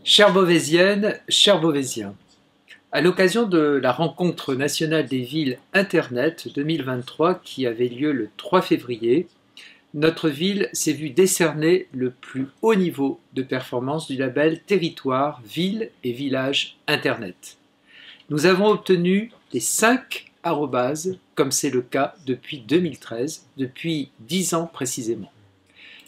Chères Beauvaisiennes, chers Beauvaisiens, à l'occasion de la rencontre nationale des villes Internet 2023 qui avait lieu le 3 février, notre ville s'est vue décerner le plus haut niveau de performance du label Territoire, Ville et Village Internet. Nous avons obtenu les 5 arrobases, comme c'est le cas depuis 2013, depuis 10 ans précisément.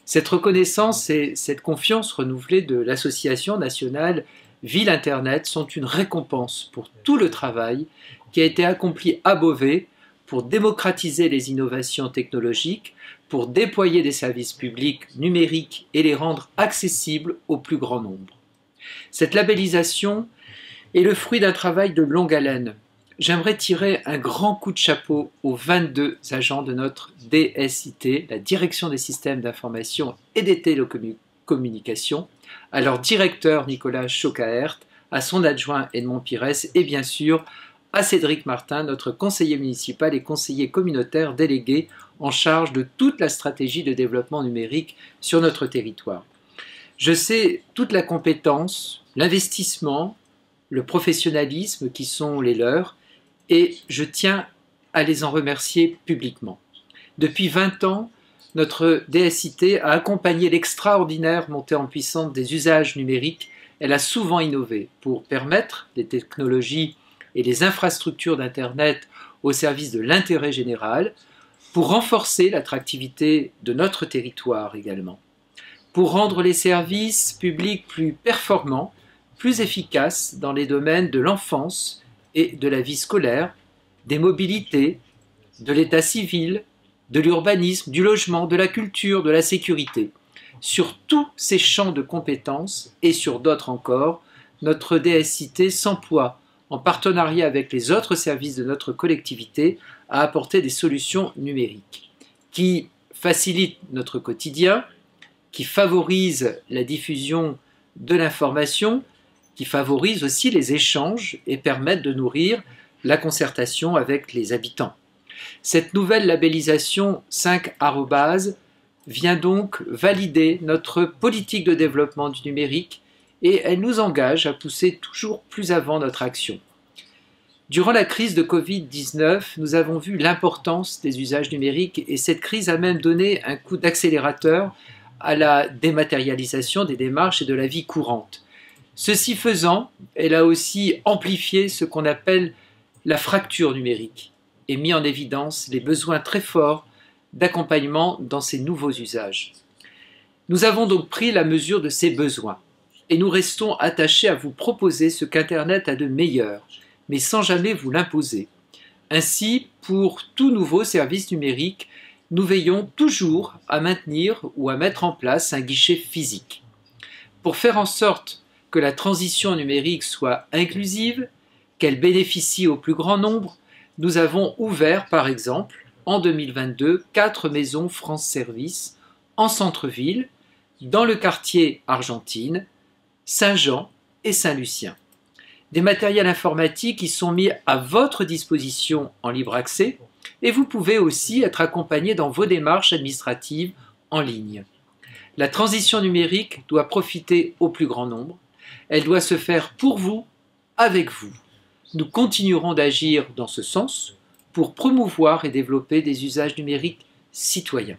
Cette reconnaissance et cette confiance renouvelée de l'Association nationale Ville Internet sont une récompense pour tout le travail qui a été accompli à Beauvais pour démocratiser les innovations technologiques, pour déployer des services publics numériques et les rendre accessibles au plus grand nombre. Cette labellisation est le fruit d'un travail de longue haleine. J'aimerais tirer un grand coup de chapeau aux 22 agents de notre DSIT, la Direction des systèmes d'information et des télécommunications, à leur directeur Nicolas Chocaert, à son adjoint Edmond Pires et bien sûr à Cédric Martin, notre conseiller municipal et conseiller communautaire délégué en charge de toute la stratégie de développement numérique sur notre territoire. Je sais toute la compétence, l'investissement, le professionnalisme qui sont les leurs et je tiens à les en remercier publiquement. Depuis 20 ans, notre DSIT a accompagné l'extraordinaire montée en puissance des usages numériques. Elle a souvent innové pour permettre les technologies et les infrastructures d'Internet au service de l'intérêt général, pour renforcer l'attractivité de notre territoire également, pour rendre les services publics plus performants, plus efficaces dans les domaines de l'enfance et de la vie scolaire, des mobilités, de l'état civil, de l'urbanisme, du logement, de la culture, de la sécurité. Sur tous ces champs de compétences et sur d'autres encore, notre DSIT s'emploie, en partenariat avec les autres services de notre collectivité, à apporter des solutions numériques qui facilitent notre quotidien, qui favorisent la diffusion de l'information, qui favorisent aussi les échanges et permettent de nourrir la concertation avec les habitants. Cette nouvelle labellisation 5 arrobases vient donc valider notre politique de développement du numérique et elle nous engage à pousser toujours plus avant notre action. Durant la crise de Covid-19, nous avons vu l'importance des usages numériques et cette crise a même donné un coup d'accélérateur à la dématérialisation des démarches et de la vie courante. Ceci faisant, elle a aussi amplifié ce qu'on appelle la fracture numérique et mis en évidence les besoins très forts d'accompagnement dans ces nouveaux usages. Nous avons donc pris la mesure de ces besoins et nous restons attachés à vous proposer ce qu'Internet a de meilleur, mais sans jamais vous l'imposer. Ainsi, pour tout nouveau service numérique, nous veillons toujours à maintenir ou à mettre en place un guichet physique. Pour faire en sorte que la transition numérique soit inclusive, qu'elle bénéficie au plus grand nombre, nous avons ouvert, par exemple, en 2022, 4 maisons France Service en centre-ville, dans le quartier Argentine, Saint-Jean et Saint-Lucien. Des matériels informatiques qui sont mis à votre disposition en libre accès et vous pouvez aussi être accompagné dans vos démarches administratives en ligne. La transition numérique doit profiter au plus grand nombre. Elle doit se faire pour vous, avec vous. Nous continuerons d'agir dans ce sens pour promouvoir et développer des usages numériques citoyens.